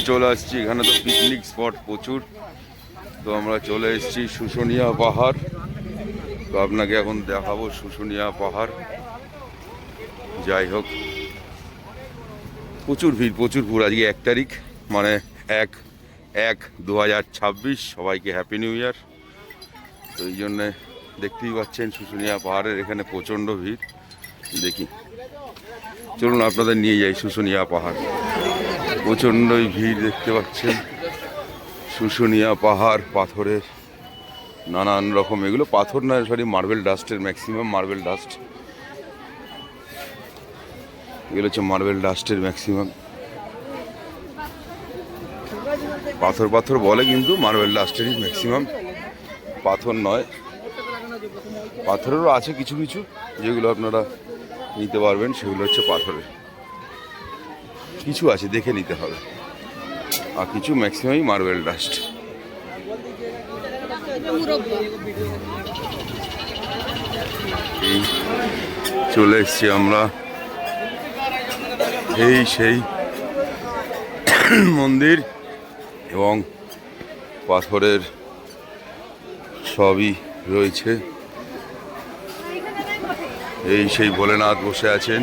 চলে আসছি, এখানে তো পিকনিক স্পট প্রচুর। তো আমরা চলে এসেছি শুশুনিয়া পাহাড়। তো আপনাকে এখন দেখাবো শুশুনিয়া পাহাড়। যাই হোক, প্রচুর ভিড়, প্রচুর ভিড়। আজকে 1 তারিখ, মানে 1/1/2026। সবাইকে হ্যাপি নিউ ইয়ার। তো এই জন্যে দেখতেই পাচ্ছেন শুশুনিয়া পাহাড়ের এখানে প্রচণ্ড ভিড়। দেখি, চলুন আপনাদের নিয়ে যাই শুশুনিয়া পাহাড়। প্রচণ্ডই ভিড় দেখতে পাচ্ছেন। শুশুনিয়া পাহাড় পাথরের, নানান রকম। এগুলো পাথর না, সরি মার্বেল ডাস্টের, ম্যাক্সিমাম মার্বেল ডাস্ট। এগুলো হচ্ছে মার্বেল ডাস্টের ম্যাক্সিমাম। পাথর পাথর বলে কিন্তু মার্বেল ডাস্টেরই ম্যাক্সিমাম, পাথর নয়। পাথরেরও আছে কিছু কিছু, যেগুলো আপনারা নিতে পারবেন, সেগুলো হচ্ছে পাথরের। কিছু আছে, দেখে নিতে হবে। আর কিছু ম্যাক্সিমামই মার্বেল ডাস্ট। এই চলে এসছি আমরা, এই সেই মন্দির, এবং পাথরের সবই রয়েছে। এই সেই ভোলেনাথ বসে আছেন।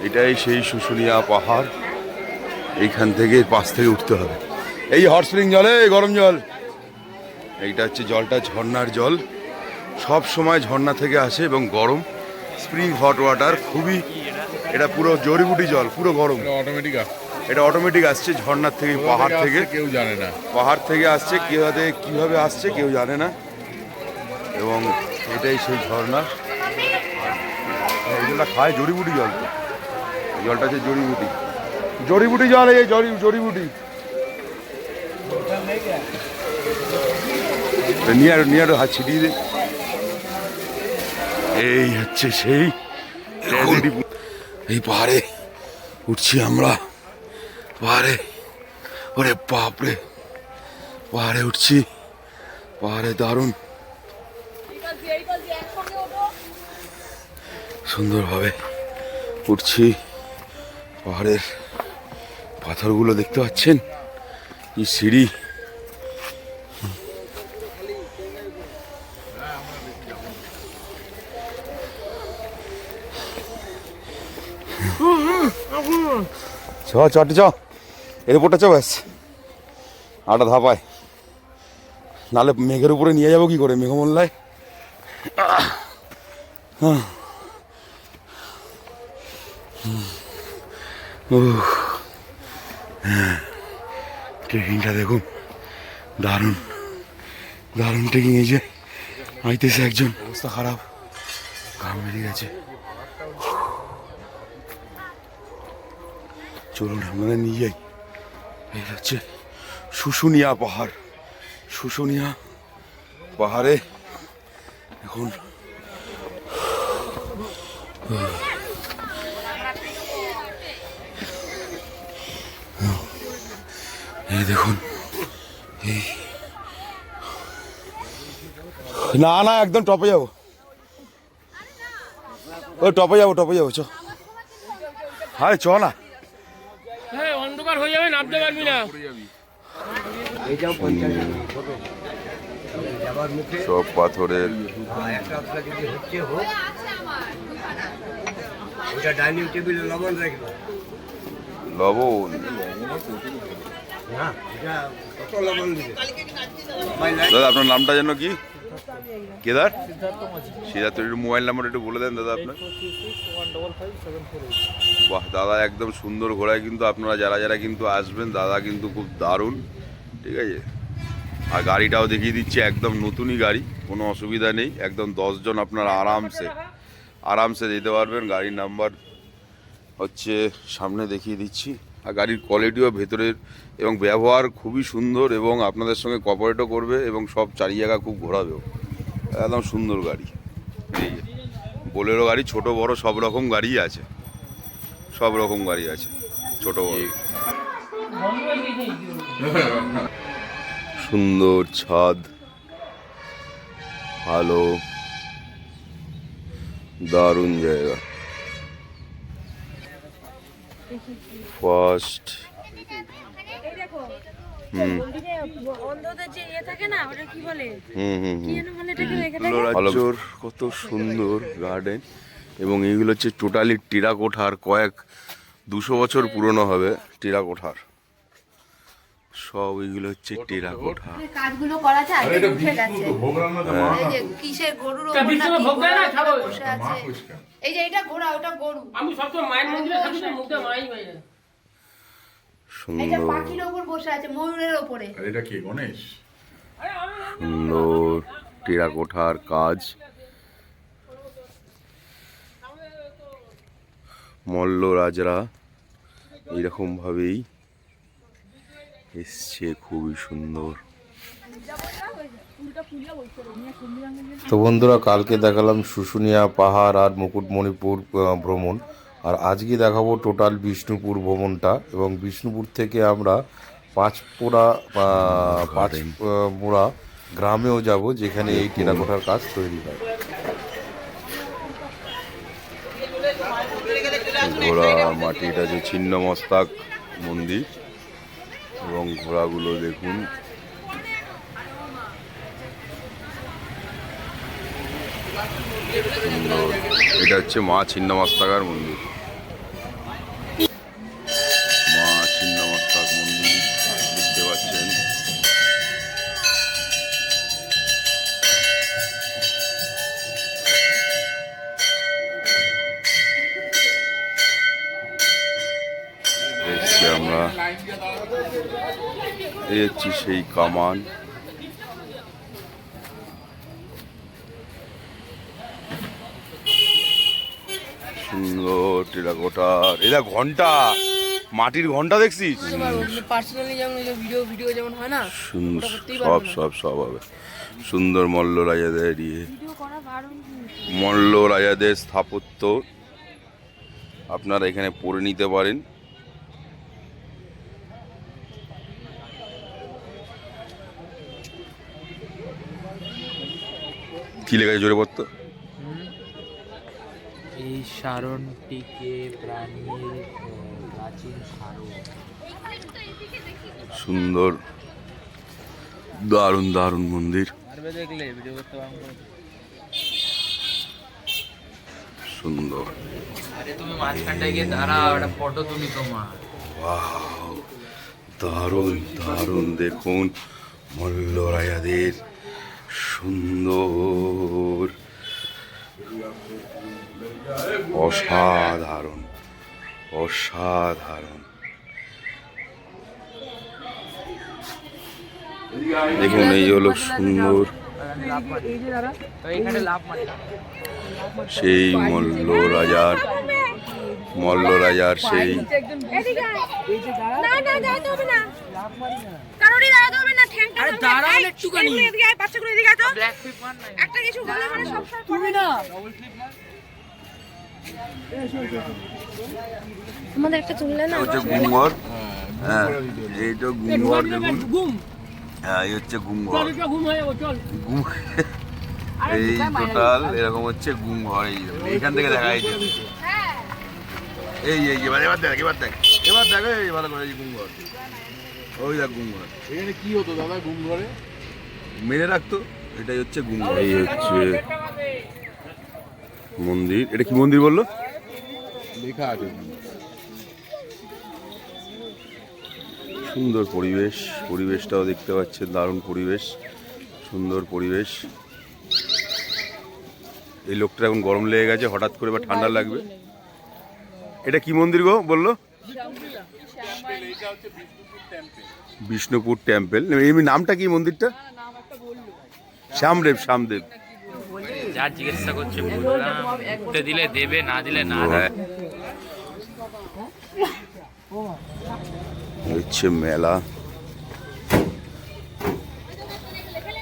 এটাই সেই শুশুনিয়া পাহাড়। এইখান থেকে, পাশ থেকে উঠতে হবে। এই হট স্প্রিং জলে গরম জল, এইটা হচ্ছে জলটা ঝর্ণার জল। সব সময় ঝর্ণা থেকে আসে এবং গরম। স্প্রিং হট ওয়াটার, খুবই, এটা পুরো জড়িবুটি জল, পুরো গরম। অটোমেটিক এটা অটোমেটিক আসছে ঝর্ণার থেকে, পাহাড় থেকে। কেউ জানে না পাহাড় থেকে আসছে, কিভাবে আসছে কেউ জানে না। এবং এটাই সেই ঝর্ণা। এই জলটা খায় জড়িবুটি জল। এই জলটা হচ্ছে জড়িবুটি, জড়িবুটি জল। এই জড়িবুটি নিয়ে হাত ছিটিয়ে দে। এই হচ্ছে সেই, এই পাহাড়ে উঠছি আমরা। পাহাড়ে, ওরে বাপরে, পাহাড়ে উঠছি। পাহাড়ে দারুণ সুন্দরভাবে উঠছি। পাহাড়ের পাথরগুলো দেখতে পাচ্ছেন, কি সিঁড়ি। চটে চ, এরপরটা চ, ব্যাস আটা ধাপায়। নাহলে মেঘের উপরে নিয়ে যাবো কি করে, মেঘমল্লায়। ট্রেকিংটা দেখুন, দারুণ দারুণ ট্রেকিং। এই যে আইতেছে একজন, অবস্থা খারাপ, ঘাম বেরিয়ে গেছে। চলুন আপনারা নিয়ে যাই। এই হচ্ছে শুশুনিয়া পাহাড়। শুশুনিয়া পাহাড়ে এখন এই দেখুন, এই না না, একদম টপে যাবো, ওই টপে যাবো চ। আরে চ না, অন্ধকার হয়ে যাবে, নামতে পারবি না। সব পাথরের। ডাইনিং টেবিলে লবণ রাখবো। লবণ, দাদা আপনার নামটা যেন কি? কেদার সিদ্ধার্থ। একটু মোবাইল নাম্বার একটু বলে দেন দাদা আপনার। বাহ দাদা, একদম সুন্দর ঘোড়ায়। কিন্তু আপনারা যারা যারা কিন্তু আসবেন, দাদা কিন্তু খুব দারুণ, ঠিক আছে। আর গাড়িটাও দেখিয়ে দিচ্ছি, একদম নতুনই গাড়ি, কোনো অসুবিধা নেই। একদম 10 জন আপনারা আরামসে যেতে পারবেন। গাড়ির নাম্বার হচ্ছে সামনে দেখিয়ে দিচ্ছি। আর গাড়ির কোয়ালিটিও ভেতরের এবং ব্যবহার খুবই সুন্দর, এবং আপনাদের সঙ্গে কোঅপারেটও করবে, এবং সব চারি জায়গা খুব ঘোরাবেও। একদম সুন্দর গাড়ি। এই বোলেরো গাড়ি, ছোট বড় সব রকম গাড়ি আছে, সব রকম গাড়ি আছে, ছোট বড়। সুন্দর ছাদ, ভালো, দারুণ জায়গা। ফার্স্ট এই দেখো হুম অন্ধদের যে ইয়ে থাকে না ওটা কি বলে হুম হুম কি হুম যেন বলে এটাকে রেখে থাকে রাজ্যর কত সুন্দর গার্ডেন, এবং এইগুলো হচ্ছে টোটালি টেরাকোঠার, কয়েক 200 বছর পুরনো হবে টেরাকোঠার। সব এইগুলো হচ্ছে টেরাকোঠা। কাজগুলো করা আছে আগে উঠে গেছে এই যে কিসের গরুর তা ওপর না বিষ্ণু কি ভোগ দেয় না, ঘোড়ার খাবো। উপর বসে আছে এই যে এটা ঘোড়া ওটা গরু আমি সবসময় মায়ের মন্দিরে থাকি তো মুখে মাই বাইরে। এই যে সুন্দর পাখির ওপর বসে আছে ময়ূরের ওপরে আর এটা কি গণেশ? সুন্দর টেরাকোঠার কাজ, মল্ল রাজরা এইরকম ভাবেই এসছে, খুবই সুন্দর। তো বন্ধুরা, কালকে দেখালাম শুশুনিয়া পাহাড় আর মুকুটমণিপুর ভ্রমণ, আর আজকে দেখাবো টোটাল বিষ্ণুপুর ভ্রমণটা। এবং বিষ্ণুপুর থেকে আমরা পাঁচমোড়া গ্রামেও যাব, যেখানে এই টেরাকোঠার কাজ তৈরি হয়। ঘোড়া মাটির আছে ছিন্নমস্তাক মন্দির, এবং ঘোড়াগুলো দেখুন। সুন্দর। এটা হচ্ছে মা ছিন্নমস্তাকার মন্দির, মা ছিন্নমস্তাক মন্দির দেখতে পাচ্ছেন। এসছি আমরা, এই হচ্ছে সেই কামান। সুন্দর টেরাকোটার, এটা ঘন্টা, মাটির ঘন্টা দেখছিস? পার্সোনালি যেমন ভিডিও যেমন হয় না সুন্দর, সব হবে। সুন্দর মল্ল রাজাদের ভিডিও করা বারণ মল্ল রাজাদের স্থাপত্য আপনারা এখানে পড়ে নিতে পারেন। কি লেখা আছে জোরে পড়তো? এই সারণটিকে প্রাণীর প্রাচীন সারণ। সুন্দর, দারুণ দারুণ মন্দির। দেখলে ভিডিও করতে পারবো। সুন্দর, আরে তুমি মাঝখানটায় গিয়ে দাঁড়াও, একটা ফটো তুলি তোমার। ওয়াও, দারুণ দারুণ। দেখুন মল্ল রাজাদের সুন্দর, অসাধারণ অসাধারণ। দেখুন এই হলো সুন্দর এখানে লাভ মারি সেই মল্ল রাজার সেই না না দাঁড়াতে হবে না কারোরই দাঁড়াতে হবে না ঠ্যাংটা আরে দাঁড়াও একটুখানি এদিকে আয় বাচ্চাগুলো এদিকে আয় তো ব্ল্যাক ফ্লিপ মার না একটা কিছু হলে মানে সব সময় তুমি না ডবল ফ্লিপ মার। আমাদের একটা তুললে না হচ্ছে গুমঘর। হ্যাঁ, এইটা গুমঘর। দেখুন, ঘুম হ্যাঁ, এই হচ্ছে গুমঘর। চল এটা ঘুম হয়ে যাবো চল। গুম, এই টোটাল এরকম হচ্ছে গুমঘর। এইখান থেকে দেখা যাচ্ছে। হ্যাঁ এই এবার দেখ এই ভালো করে, এই গুমঘর, ওই দেখ গুমঘর। এখানে কি হতো দাদা ঘুম ঘরে? মেরে রাখতো, এটাই হচ্ছে গুমঘর। এই হচ্ছে মন্দির। এটা কি মন্দির বললো? লেখা আছে। সুন্দর পরিবেশটাও দেখতে পাচ্ছেন, দারুণ পরিবেশ, সুন্দর পরিবেশ। এই লোকটা এখন গরম লেগে গেছে, হঠাৎ করে বা ঠান্ডা লাগবে। এটা কি মন্দির গো বললো? বিষ্ণুপুর টেম্পল। এমনি নামটা কি মন্দিরটা? শ্যামদেব। যা জিজ্ঞাসা করছে উঠতে দিলে দেবে, না দিলে না। হ্যাঁ, হচ্ছে মেলা।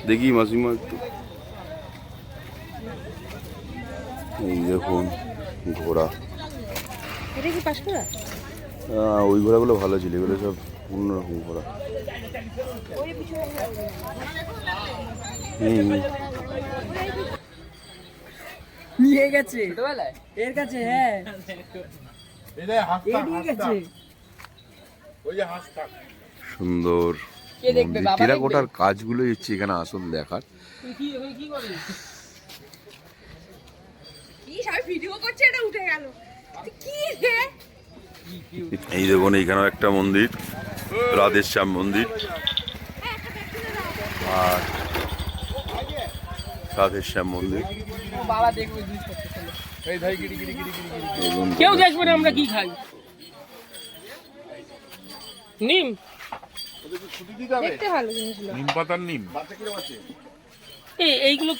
দেখি মাসিমা একটু, এই দেখুন ঘোড়া। এটা কি পাশকুড়া ওই ঘোড়াগুলো ভালো ছিল, এগুলো সব অন্যরকম ঘোড়া। নিয়ে গেছে এর কাছে হ্যাঁ এটা হাসতা নিয়ে গেছে ওই যে হাঁস থাক। সুন্দর কে দেখবে, বাবা টেরাকোটার কাজগুলো হচ্ছে এখানে আসল দেখার। কি সবাই ভিডিও করছে, এটা উঠে গেল। কি রে? এই দেখুন এইখানেও একটা মন্দির, রাধেশ্যাম মন্দির আর রাধেশ্যাম মন্দির। বাবা দেখবে জিনিসপত্র ফেলে। এই ভাই গিরি গিরি গিরি গিরি গিরি। দেখুন কেউ দেখবে না আমরা কি খাই। নিম ছুটি দিতে হবে। দেখতে ভালো জিনিসগুলো। নিম পাতার নিম। এইগুলো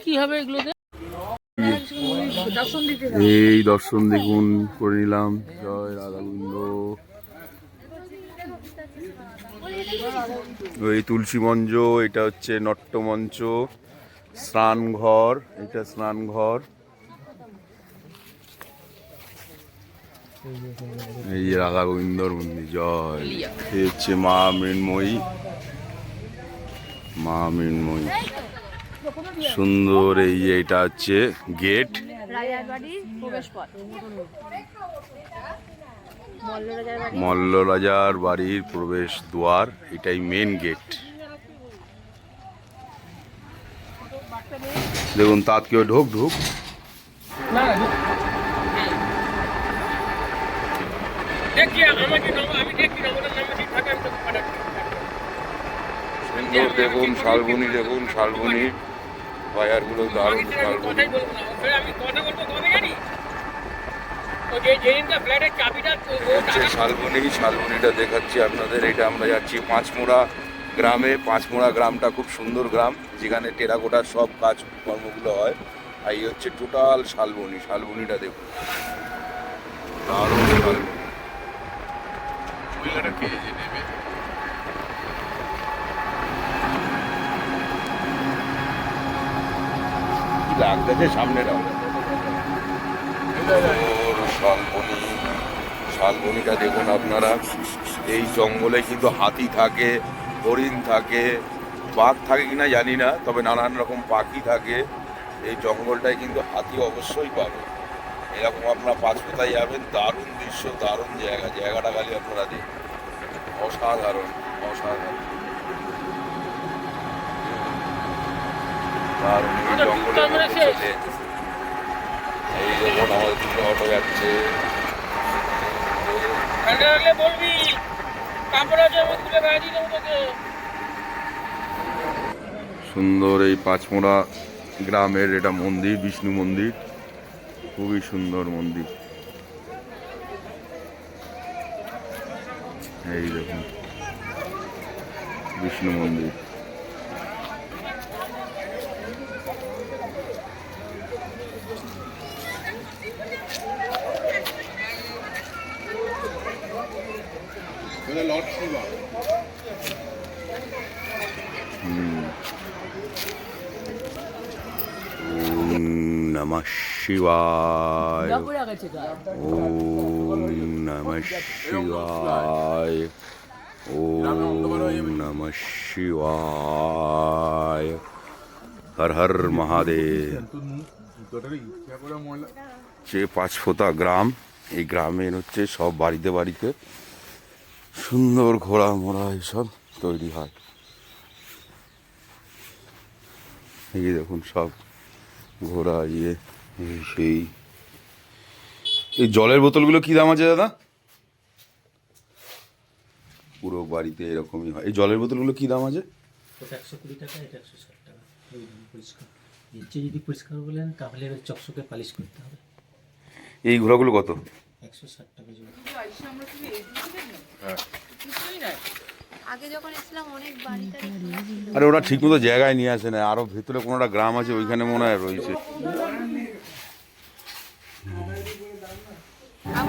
কি হবে এগুলোতে? দর্শন দিতে এই দর্শন দেখুন করে নিলাম। জয় রাধা গোবিন্দ। এই তুলসী মঞ্চ, এটা হচ্ছে নট্যমঞ্চ, স্নান ঘর, এটা স্নান ঘর। এই যে রাধা গোবিন্দর মন্দির, জয়। এই হচ্ছে মা মৃন্ময়ী, মা মৃন্ময়ী। সুন্দর। এই যে এটা হচ্ছে গেট, রাজার বাড়ির প্রবেশ পথ। মল্ল রাজার বাড়ির প্রবেশ দ্বার, এটাই মেন গেট। দেখুন তাত কেউ ঢোক ঢোক। না দেখি আমি দেখি আমাদের নামে ঠিক থাকে আমি তো পাঠাচ্ছি। সুন্দর দেখুন শালবনি, দেখুন শালবনি বাজারগুলো দারুণ। শালবনি কথাই বলবো না, ওখানে আমি কথা বলবো কবে জানি? ও যেদিনটা ফ্ল্যাটের চাবিটা হচ্ছে শালবনি, শালবনিটা দেখাচ্ছি আপনাদের। এটা আমরা যাচ্ছি পাঁচমোড়া গ্রামে। পাঁচমোড়া গ্রামটা খুব সুন্দর গ্রাম, যেখানে টেরাকোটার সব কাজ কর্মগুলো হয়। আর এই হচ্ছে টোটাল শালবনি। শালবনিটা দেখুন, দারুণ শালবনি। মহিলাটা কে যে নেবে? কি লাগতেছে সামনেটা। শালবনি, শালবনিটা দেখুন আপনারা। এই জঙ্গলে কিন্তু হাতি থাকে, হরিণ থাকে, বাঘ থাকে কিনা জানি না, তবে নানান রকম পাখি থাকে। এই জঙ্গলটায় কিন্তু হাতি অবশ্যই পাবে। এরকম আপনারা পাঁচকোথায় যাবেন, দারুণ দৃশ্য, দারুণ জায়গা। জায়গাটা খালি আপনারা দেখুন, অসাধারণ অসাধারণ দারুণ। এই জঙ্গলের মধ্যে চলে এই দেখুন আমাদের দুটো অটো যাচ্ছে। বলবি কাপড় আছে আমি তুলে গায়ে দিয়ে দেবো তোকে। সুন্দর এই পাঁচমোড়া গ্রামের এটা মন্দির, বিষ্ণু মন্দির, খুবই সুন্দর মন্দির। এই দেখুন বিষ্ণু মন্দির। লর্ড শিবা। ওম নমঃ শিবায়, পড়ে গেছে গা। ওম নমঃ শিবায়, ওম নমঃ শিবায়। হর হর মহাদেব। যে পাঁচফোঁতা গ্রাম, এই গ্রামের হচ্ছে সব বাড়িতে বাড়িতে সুন্দর ঘোড়া মোড়া এসব তৈরি হয়। এই দেখুন সব ঘোড়া ইয়ে সেই। এই জলের বোতলগুলো কি দাম আছে দাদা? পুরো বাড়িতে এরকমই হয়। এই জলের বোতলগুলো কি দাম আছে? ওটা 120 টাকা, এটা 160 টাকা। ওই পরিষ্কার নিচে যদি পরিষ্কার বলেন তাহলে এবার চকচকে পালিশ করতে হবে। এই ঘোড়াগুলো কত? 160 টাকা জোড়া। আগে যখন এসেছিলাম অনেক বাড়িতে আরে ওরা ঠিক মতো জায়গায় নিয়ে আসে না, আরো ভেতরে কোনো একটা গ্রাম আছে ওইখানে মনে হয় রয়েছে।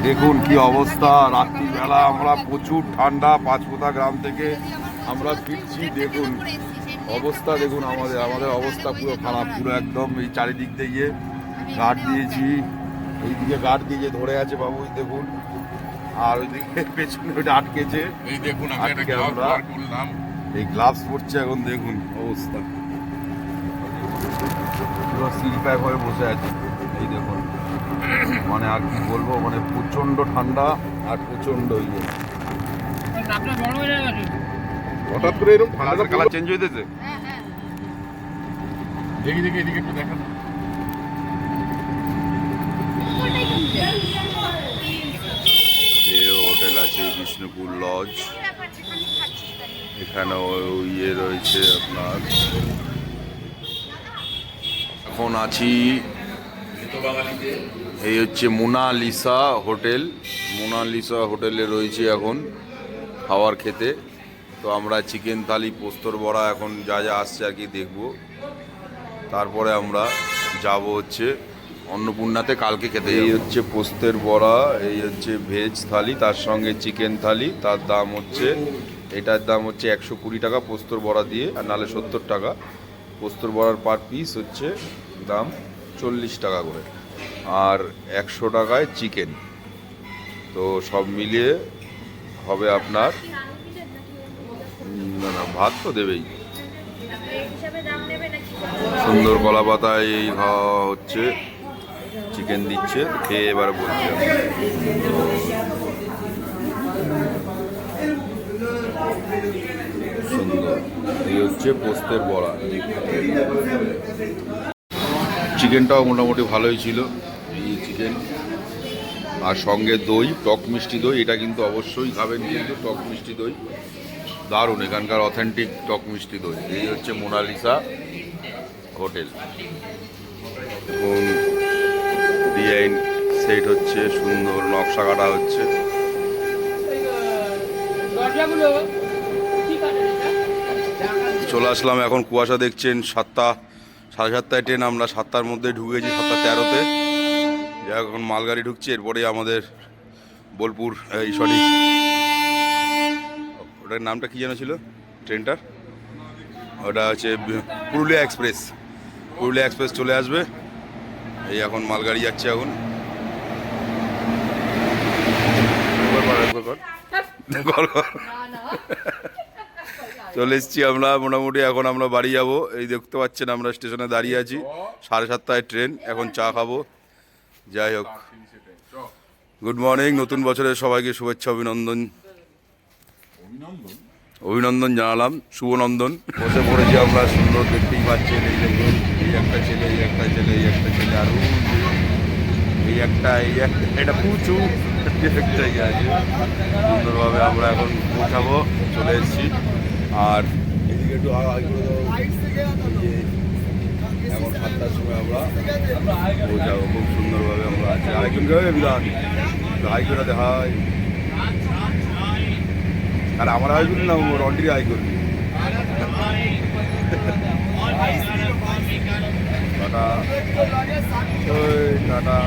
দেখুন কি অবস্থা, রাত্রিবেলা আমরা প্রচুর ঠান্ডা, পাঁচফোঁতা গ্রাম থেকে আমরা ফিরছি। দেখুন অবস্থা, দেখুন আমাদের অবস্থা পুরো খারাপ, পুরো একদম। এই চারিদিক দিয়ে গার্ড দিয়েছি, এইদিকে গার্ড দিয়ে ধরে আছে বাবু, দেখুন। আর ওইদিকে পেছনে ওইটা আটকেছে। এই দেখুন আজকে আমরা এই গ্লাভস পরছে এখন, দেখুন অবস্থা পুরো সিল প্যাক হয়ে বসে আছে। এই দেখুন মানে আর কি বলবো, মানে প্রচণ্ড ঠান্ডা আর প্রচণ্ড ইয়ে। আপনার বড় হয়ে গেছে। হঠাৎ করে এরকম ঠান্ডাটা কালার চেঞ্জ হইতেছে। দেখি দেখি এদিকে একটু দেখান। এই হোটেল আছে বিষ্ণুপুর লজ, এখানেও ইয়ে রয়েছে আপনার। এখন আছি এই হচ্ছে মোনালিসা হোটেল। মোনালিসা হোটেলে রয়েছে এখন খাবার খেতে। তো আমরা চিকেন থালি, পোস্তর বড়া এখন যা যা আসছে আর কি দেখবো। তারপরে আমরা যাব হচ্ছে অন্নপূর্ণাতে কালকে খেতে। এই হচ্ছে পোস্তের বড়া, এই হচ্ছে ভেজ থালি, তার সঙ্গে চিকেন থালি। তার দাম হচ্ছে, এটার দাম হচ্ছে 120 টাকা পোস্তর বড়া দিয়ে, আর নাহলে 70 টাকা। পোস্তর বড়ার পার পিস হচ্ছে দাম 40 টাকা করে, আর 100 টাকায় চিকেন। তো সব মিলিয়ে হবে আপনার, না না ভাত তো দেবেই। সুন্দর কলা পাতায় এই খাওয়া হচ্ছে, চিকেন দিচ্ছে, খেয়ে এবারে বলছি আমি। সুন্দর, এই হচ্ছে পোস্তের বড়া। চিকেনটাও মোটামুটি ভালোই ছিল, এই চিকেন আর সঙ্গে দই, টক মিষ্টি দই। এটা কিন্তু অবশ্যই খাবেন, কিন্তু টক মিষ্টি দই দারুণ, এখানকার অথেন্টিক টক মিষ্টি দই। এই হচ্ছে মোনালিসা হোটেল এবং ডিজাইন সেট হচ্ছে, সুন্দর নকশা কাটা হচ্ছে। দরজাগুলো ঠিক আছে। চলে আসলাম এখন, কুয়াশা দেখছেন। 7টা, 7:30টায় ট্রেন, আমরা 7টার মধ্যে ঢুকেছি, 7:13-তে। এখন মালগাড়ি ঢুকছে, এরপরে আমাদের বোলপুর, এই সরি ওটার নামটা কী যেন ছিল ট্রেনটার, ওটা হচ্ছে পুরুলিয়া এক্সপ্রেস। পুরুলিয়া এক্সপ্রেস চলে আসবে। এই এখন মালগাড়ি যাচ্ছে এখন। চলে এসছি আমরা মোটামুটি, এখন আমরা বাড়ি যাব। এই দেখতে পাচ্ছেন আমরা স্টেশনে দাঁড়িয়ে আছি, 7:30টায় ট্রেন, এখন চা খাবো। যাই হোক, গুড মর্নিং, নতুন বছরের সবাইকে শুভেচ্ছা, অভিনন্দন জানালাম, শুভনন্দন। বসে পড়েছি আমরা, সুন্দর দেখতেই পাচ্ছেন। এই দেখুন, এই একটা ছেলে, এই একটা ছেলে, এই একটা ছেলে, আর এই একটা, এটা পুচু একটাই আছে। সুন্দরভাবে আমরা এখন পৌঁছাবো, চলে এসেছি। আর এদিকে একটু এখন 7টার সময় আমরা পৌঁছাবো, খুব সুন্দরভাবে আমরা আছি। আরেকজন যাবে বিরাট হাই করে দেখায়, আর আমার হাই করলি না, রন্ডির হাই করলি। Tata, tata,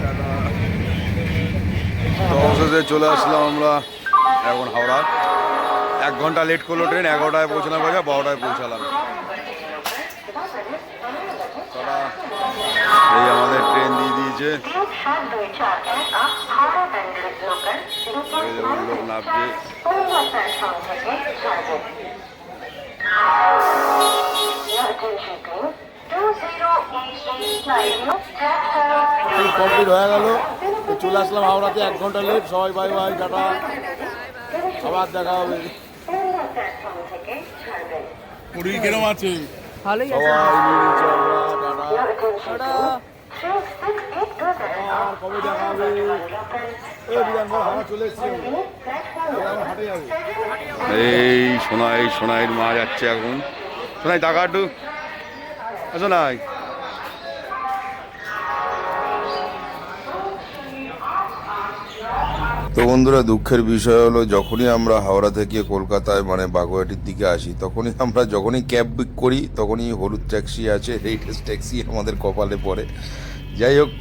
tata. অবশেষে চলে আসলাম আমরা এখন হাওড়া। 1 ঘন্টা লেট করলো ট্রেন, 11টায় পৌঁছানোর কথা, 12টায় পৌঁছালাম। এই আমাদের ট্রেন দিয়ে দিয়েছে, লোক নামছে। কমপ্লিট হয়ে গেল, চলে আসলাম হাওড়াতে। 1 ঘন্টা লেট, সবাই বাই বাই, টাটা, আবার দেখা হবে। পুরী কিরম আছে? ভালোই আছে। সবাই নিয়ে নিচ্ছে আমরা, টাটা, আর কবে দেখা হবে? বিধান ভাই হাওড়া চলে এসছে, হাটে যাবে। এই সোনাইয়ের মা যাচ্ছে এখন। সোনাই টাকা একটু, সোনাই। তো বন্ধুরা, দুঃখের বিষয় হলো, যখনই আমরা হাওড়া থেকে কলকাতায় মানে বাগুইআটির দিকে আসি, তখনই আমরা যখনই ক্যাব বুক করি, তখনই হলুদ ট্যাক্সি আছে, হেরিটেজ ট্যাক্সি আমাদের কপালে পড়ে। যাই হোক,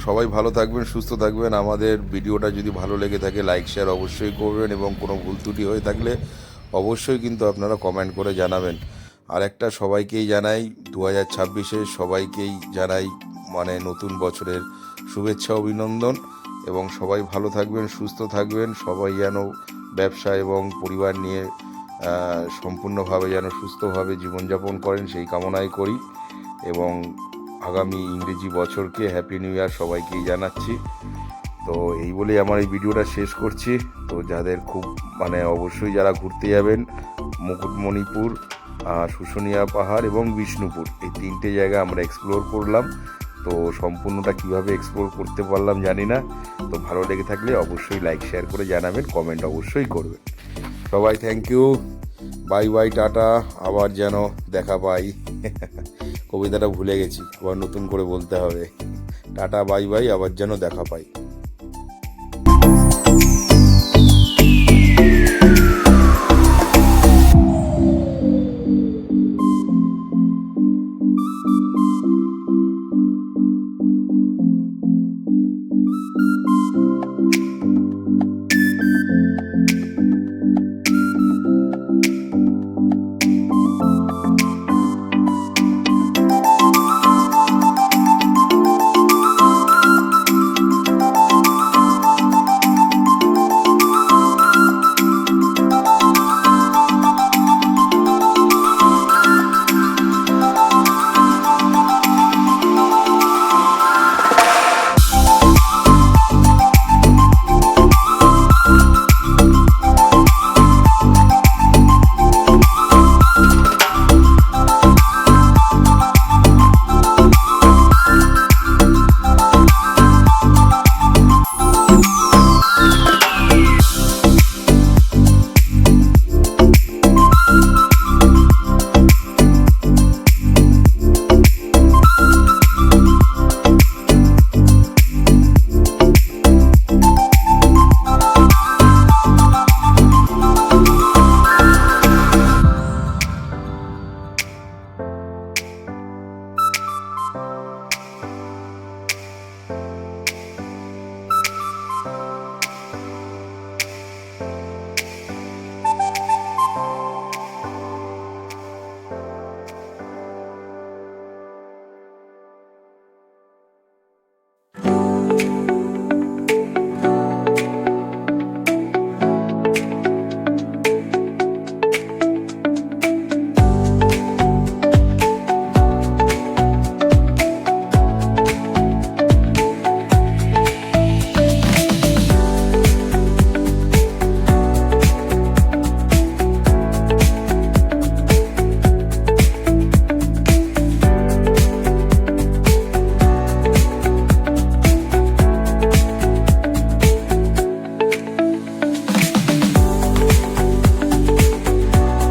সবাই ভালো থাকবেন, সুস্থ থাকবেন। আমাদের ভিডিওটা যদি ভালো লেগে থাকে, লাইক শেয়ার অবশ্যই করবেন, এবং কোনো ভুল ত্রুটি হয়ে থাকলে অবশ্যই কিন্তু আপনারা কমেন্ট করে জানাবেন। আর একটা সবাইকেই জানাই, 2026-এ সবাইকেই জানাই মানে নতুন বছরের শুভেচ্ছা, অভিনন্দন। এবং সবাই ভালো থাকবেন, সুস্থ থাকবেন। সবাই যেন ব্যবসা এবং পরিবার নিয়ে সম্পূর্ণভাবে যেন সুস্থভাবে জীবনযাপন করেন, সেই কামনাই করি। এবং আগামী ইংরেজি বছরকে হ্যাপি নিউ ইয়ার সবাইকেই জানাচ্ছি। তো এই বলেই আমার এই ভিডিওটা শেষ করছি। তো যাদের খুব মানে অবশ্যই যারা ঘুরতে যাবেন মুকুটমণিপুর, শুশুনিয়া পাহাড় এবং বিষ্ণুপুর, এই 3টে জায়গা আমরা এক্সপ্লোর করলাম। তো সম্পূর্ণটা কিভাবে এক্সপ্লোর করতে পারলাম জানি না। তো ভালো লেগে থাকলে অবশ্যই লাইক শেয়ার করে জানাবেন, কমেন্ট অবশ্যই করবেন। সবাই thank you, bye bye, tata, আবার যেন দেখা পাই। কবিতাটা ভুলে গেছি, আবার নতুন করে বলতে হবে। টাটা বাই বাই, আবার যেন দেখা পাই।